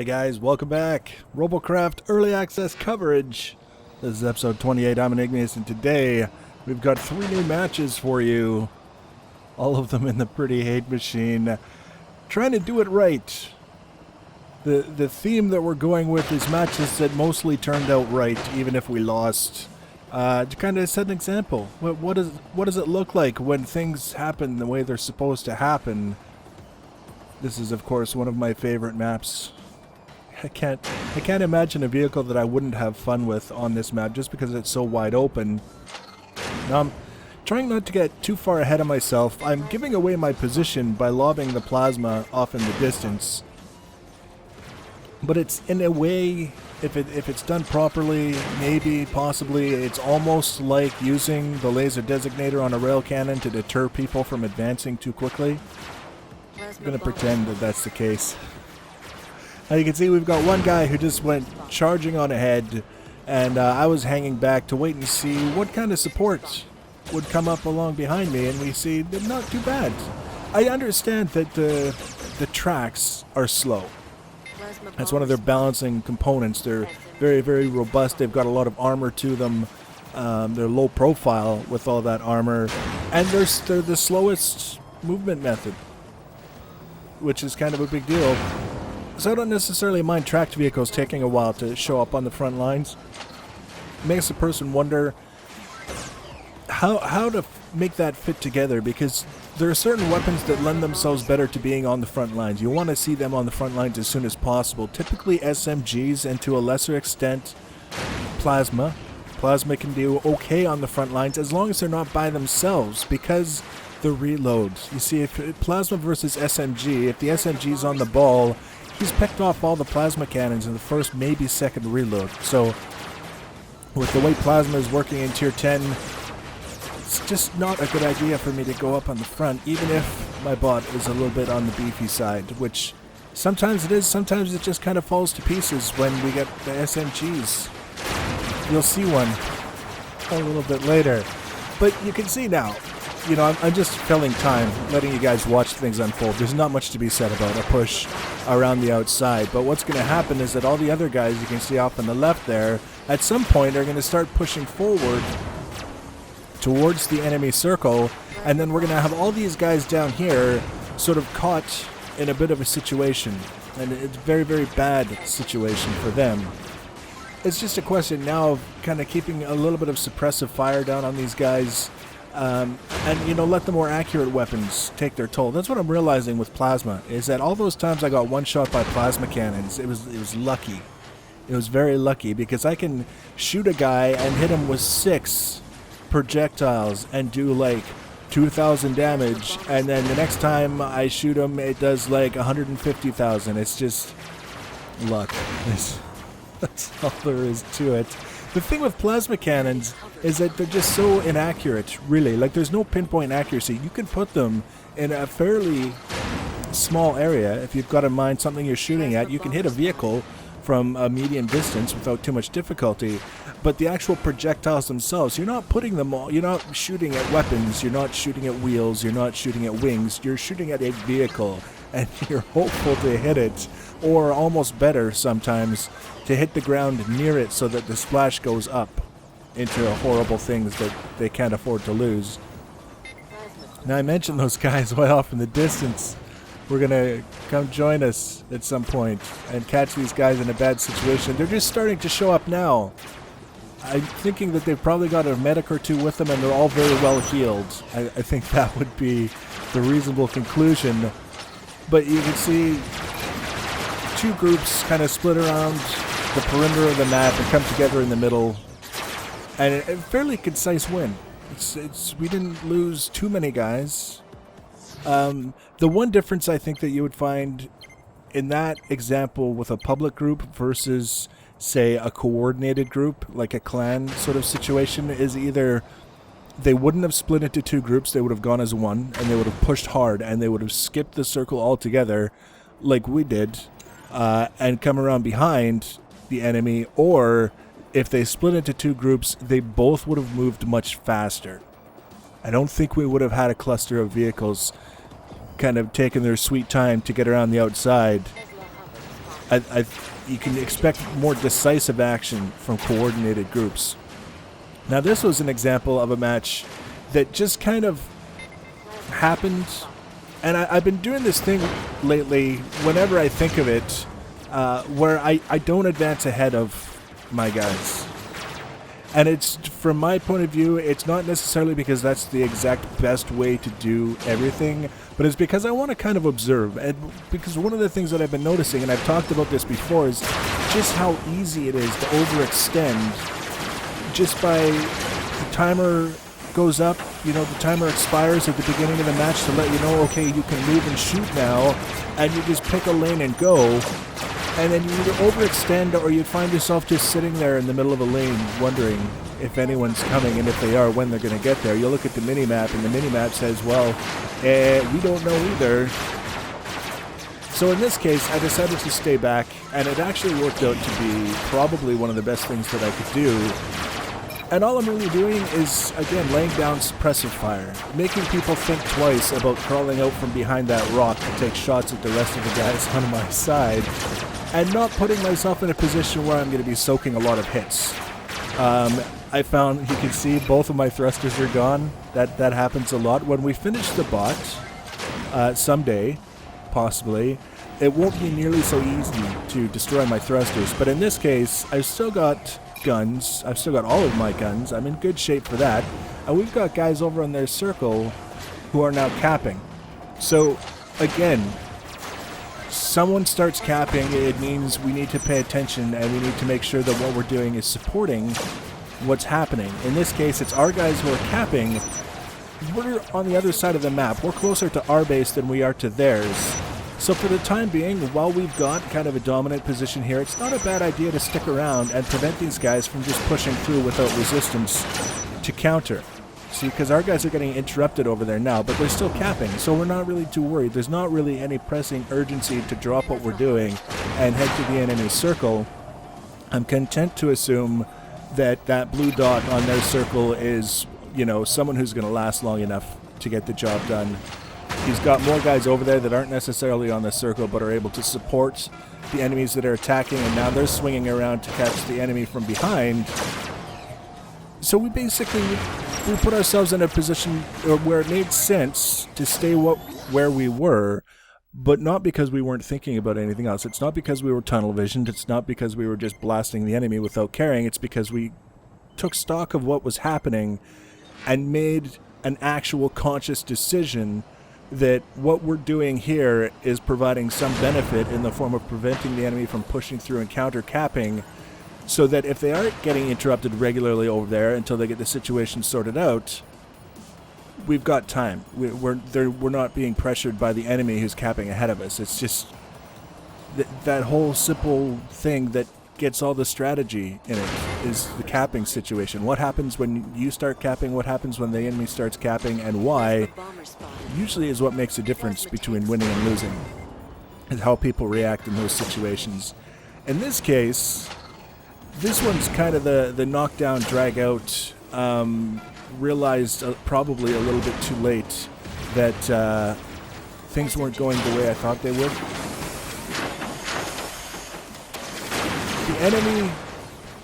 Hey guys, welcome back. Robocraft early access coverage. This is episode 28. I'm Enigmius, and today we've got 3 new matches for you. All of them in the pretty hate machine. Trying to do it right. The theme that we're going with is matches that mostly turned out right, even if we lost. To kind of set an example. What does it look like when things happen the way they're supposed to happen? This is, of course, one of my favorite maps. I can't imagine a vehicle that I wouldn't have fun with on this map just because it's so wide open. Now, I'm trying not to get too far ahead of myself. I'm giving away my position by lobbing the plasma off in the distance. But it's, in a way, if it's done properly, maybe, possibly, it's almost like using the laser designator on a rail cannon to deter people from advancing too quickly. I'm going to pretend that that's the case. Now you can see we've got one guy who just went charging on ahead, and I was hanging back to wait and see what kind of support would come up along behind me, and we see they're not too bad. I understand that the tracks are slow. That's one of their balancing components. They're very, very robust. They've got a lot of armor to them. They're low profile with all that armor, and they're the slowest movement method, which is kind of a big deal. So I don't necessarily mind tracked vehicles taking a while to show up on the front lines. It makes a person wonder how to make that fit together, because there are certain weapons that lend themselves better to being on the front lines. You want to see them on the front lines as soon as possible. Typically SMGs, and to a lesser extent plasma. Plasma can do okay on the front lines as long as they're not by themselves, because the reloads. You see, if plasma versus SMG, if the SMG's on the ball, he's picked off all the plasma cannons in the first, maybe second reload. So, with the way plasma is working in tier 10, it's just not a good idea for me to go up on the front, even if my bot is a little bit on the beefy side, which sometimes it is, sometimes it just kind of falls to pieces when we get the SMGs. You'll see one a little bit later. But you can see now, you know, I'm just filling time, letting you guys watch things unfold. There's not much to be said about a push around the outside, but what's going to happen is that all the other guys you can see off on the left there, at some point are going to start pushing forward towards the enemy circle, and then we're going to have all these guys down here sort of caught in a bit of a situation, and it's a very, very bad situation for them. It's just a question now of kind of keeping a little bit of suppressive fire down on these guys, and, you know, let the more accurate weapons take their toll. That's what I'm realizing with plasma, is that all those times I got one shot by plasma cannons, it was lucky. It was very lucky, because I can shoot a guy and hit him with 6 projectiles and do like 2,000 damage, and then the next time I shoot him it does like 150,000. It's just luck. That's all there is to it. The thing with plasma cannons is that they're just so inaccurate, really. Like, there's no pinpoint accuracy. You can put them in a fairly small area. If you've got in mind something you're shooting at, you can hit a vehicle from a medium distance without too much difficulty. But the actual projectiles themselves, you're not putting them all, you're not shooting at weapons, you're not shooting at wheels, you're not shooting at wings, you're shooting at a vehicle, and you're hopeful to hit it, or almost better sometimes, to hit the ground near it so that the splash goes up into horrible things that they can't afford to lose. Now, I mentioned those guys way off in the distance. We're going to come join us at some point and catch these guys in a bad situation. They're just starting to show up now. I'm thinking that they've probably got a medic or 2 with them, and they're all very well healed. I think that would be the reasonable conclusion. But you can see 2 groups kind of split around the perimeter of the map and come together in the middle. And a fairly concise win. We didn't lose too many guys. The one difference I think that you would find in that example with a public group versus, say, a coordinated group, like a clan sort of situation, is either they wouldn't have split into 2 groups, they would have gone as one, and they would have pushed hard, and they would have skipped the circle altogether, like we did, and come around behind the enemy, or if they split into 2 groups, they both would have moved much faster. I don't think we would have had a cluster of vehicles kind of taking their sweet time to get around the outside you can expect more decisive action from coordinated groups. Now, this was an example of a match that just kind of happened, and I've been doing this thing lately whenever I think of it, where I don't advance ahead of my guys. And it's, from my point of view, it's not necessarily because that's the exact best way to do everything, but it's because I want to kind of observe. And because one of the things that I've been noticing, and I've talked about this before, is just how easy it is to overextend just by the timer goes up, you know, the timer expires at the beginning of the match to let you know, okay, you can move and shoot now, and you just pick a lane and go. And then you either overextend or you find yourself just sitting there in the middle of a lane wondering if anyone's coming, and if they are, when they're going to get there. You'll look at the minimap, and the minimap says, well, we don't know either. So in this case, I decided to stay back, and it actually worked out to be probably one of the best things that I could do. And all I'm really doing is, again, laying down suppressive fire, making people think twice about crawling out from behind that rock to take shots at the rest of the guys on my side, and not putting myself in a position where I'm going to be soaking a lot of hits. I found, you can see, both of my thrusters are gone. That happens a lot. When we finish the bot, someday, possibly, it won't be nearly so easy to destroy my thrusters. But in this case, I've still got guns. I've still got all of my guns. I'm in good shape for that. And we've got guys over on their circle who are now capping. So, again, someone starts capping, it means we need to pay attention, and we need to make sure that what we're doing is supporting what's happening. In this case, it's our guys who are capping. We're on the other side of the map. We're closer to our base than we are to theirs. So for the time being, while we've got kind of a dominant position here, it's not a bad idea to stick around and prevent these guys from just pushing through without resistance to counter. See, because our guys are getting interrupted over there now, but they're still capping, so we're not really too worried. There's not really any pressing urgency to drop what we're doing and head to the enemy circle. I'm content to assume that that blue dot on their circle is, you know, someone who's going to last long enough to get the job done. He's got more guys over there that aren't necessarily on the circle but are able to support the enemies that are attacking, and now they're swinging around to catch the enemy from behind. So we basically, we put ourselves in a position where it made sense to stay where we were, but not because we weren't thinking about anything else. It's not because we were tunnel visioned. It's not because we were just blasting the enemy without caring. It's because we took stock of what was happening and made an actual conscious decision that what we're doing here is providing some benefit in the form of preventing the enemy from pushing through and counter capping, so that if they aren't getting interrupted regularly over there until they get the situation sorted out, we've got time. We're not being pressured by the enemy who's capping ahead of us. It's just that whole simple thing that gets all the strategy in it is the capping situation. What happens when you start capping, what happens when the enemy starts capping, and why usually is what makes a difference between winning and losing, and how people react in those situations. In this case, this one's kind of the knockdown, drag out. Realized probably a little bit too late that things weren't going the way I thought they would. The enemy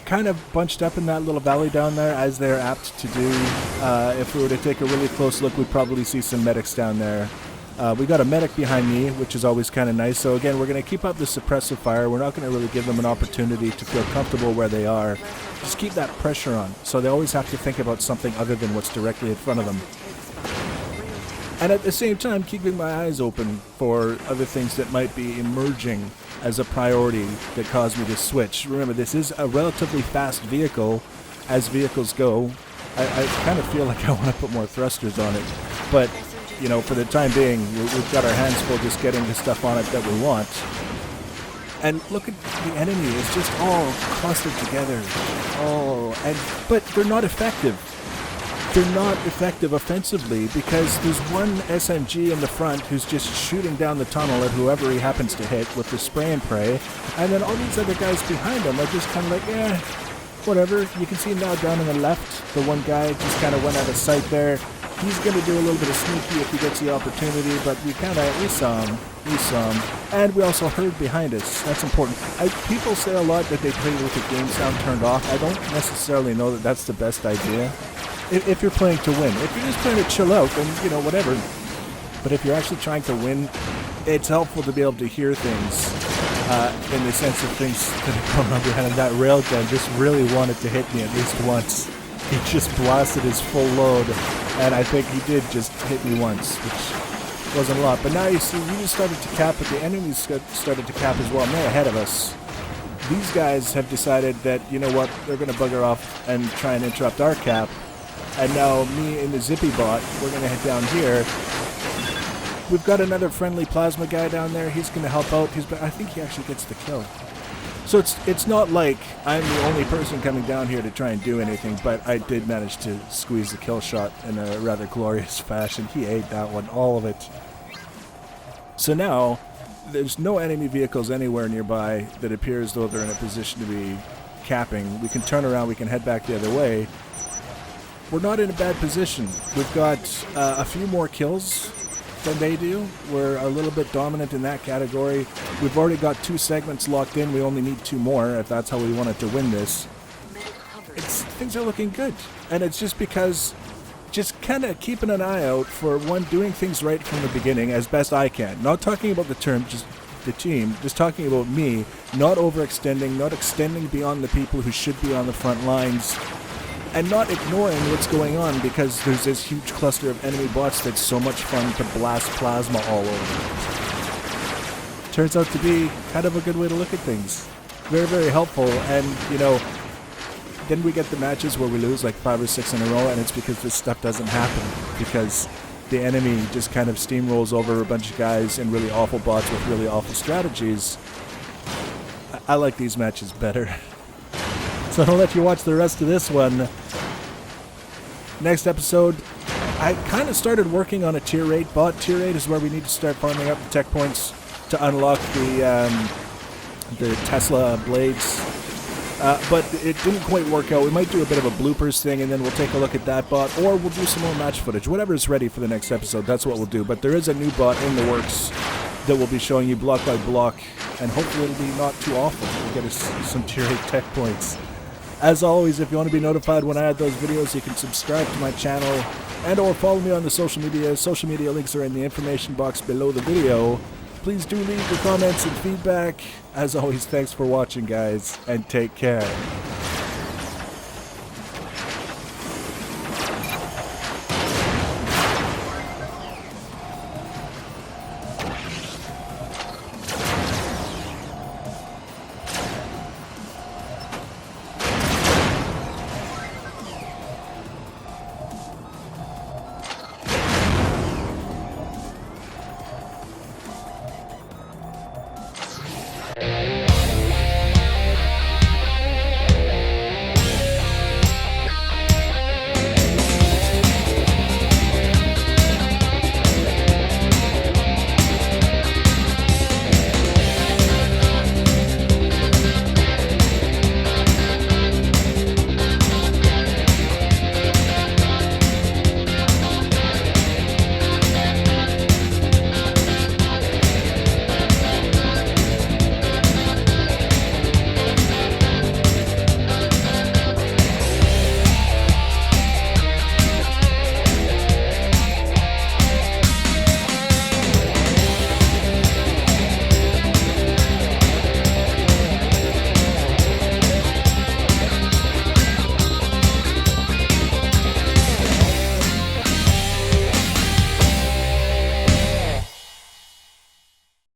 kind of bunched up in that little valley down there, as they're apt to do. If we were to take a really close look, we'd probably see some medics down there. We got a medic behind me, which is always kind of nice. So again, we're going to keep up the suppressive fire. We're not going to really give them an opportunity to feel comfortable where they are. Just keep that pressure on, so they always have to think about something other than what's directly in front of them. And at the same time, keeping my eyes open for other things that might be emerging as a priority that caused me to switch. Remember, this is a relatively fast vehicle, as vehicles go. I kind of feel like I want to put more thrusters on it, but you know, for the time being, we've got our hands full just getting the stuff on it that we want. And look at the enemy, it's just all clustered together. But they're not effective. They're not effective offensively because there's one SMG in the front who's just shooting down the tunnel at whoever he happens to hit with the spray and pray, and then all these other guys behind him are just kind of like, whatever. You can see now down on the left, the one guy just kind of went out of sight there. He's going to do a little bit of sneaky if he gets the opportunity, but we saw him. And we also heard behind us. That's important. People say a lot that they play with the game sound turned off. I don't necessarily know that that's the best idea. If you're playing to win. If you're just playing to chill out, then, whatever. But if you're actually trying to win, it's helpful to be able to hear things in the sense of things that are going on behind him. That railgun just really wanted to hit me at least once. He just blasted his full load, and I think he did just hit me once, which wasn't a lot. But now you see, we just started to cap, but the enemies started to cap as well, and they're ahead of us. These guys have decided that, you know what, they're going to bugger off and try and interrupt our cap. And now me and the Zippy bot, we're going to head down here. We've got another friendly plasma guy down there. He's going to help out. I think he actually gets the kill. So it's not like I'm the only person coming down here to try and do anything, but I did manage to squeeze the kill shot in a rather glorious fashion. He ate that one, all of it. So now, there's no enemy vehicles anywhere nearby that appear as though they're in a position to be capping. We can turn around, we can head back the other way. We're not in a bad position. We've got a few more kills than they do. We're a little bit dominant in that category. We've already got 2 segments locked in. We only need 2 more if that's how we wanted to win this. Things are looking good. And it's just because just kind of keeping an eye out for one doing things right from the beginning as best I can. Not talking about the term, just the team, just talking about me, not overextending, not extending beyond the people who should be on the front lines. And not ignoring what's going on because there's this huge cluster of enemy bots that's so much fun to blast plasma all over. Turns out to be kind of a good way to look at things. Very, very helpful. And, then we get the matches where we lose like 5 or 6 in a row, and it's because this stuff doesn't happen. Because the enemy just kind of steamrolls over a bunch of guys and really awful bots with really awful strategies. I like these matches better. So I'll let you watch the rest of this one. Next episode, I kind of started working on a tier 8 bot. Tier 8 is where we need to start farming up the tech points to unlock the Tesla blades. But it didn't quite work out. We might do a bit of a bloopers thing, and then we'll take a look at that bot, or we'll do some more match footage. Whatever's ready for the next episode, that's what we'll do. But there is a new bot in the works that will be showing you block by block, and hopefully it'll be not too awful. We'll get us some tier 8 tech points. As always, if you want to be notified when I add those videos, you can subscribe to my channel and or follow me on the social media. Social media links are in the information box below the video. Please do leave your comments and feedback. As always, thanks for watching, guys, and take care.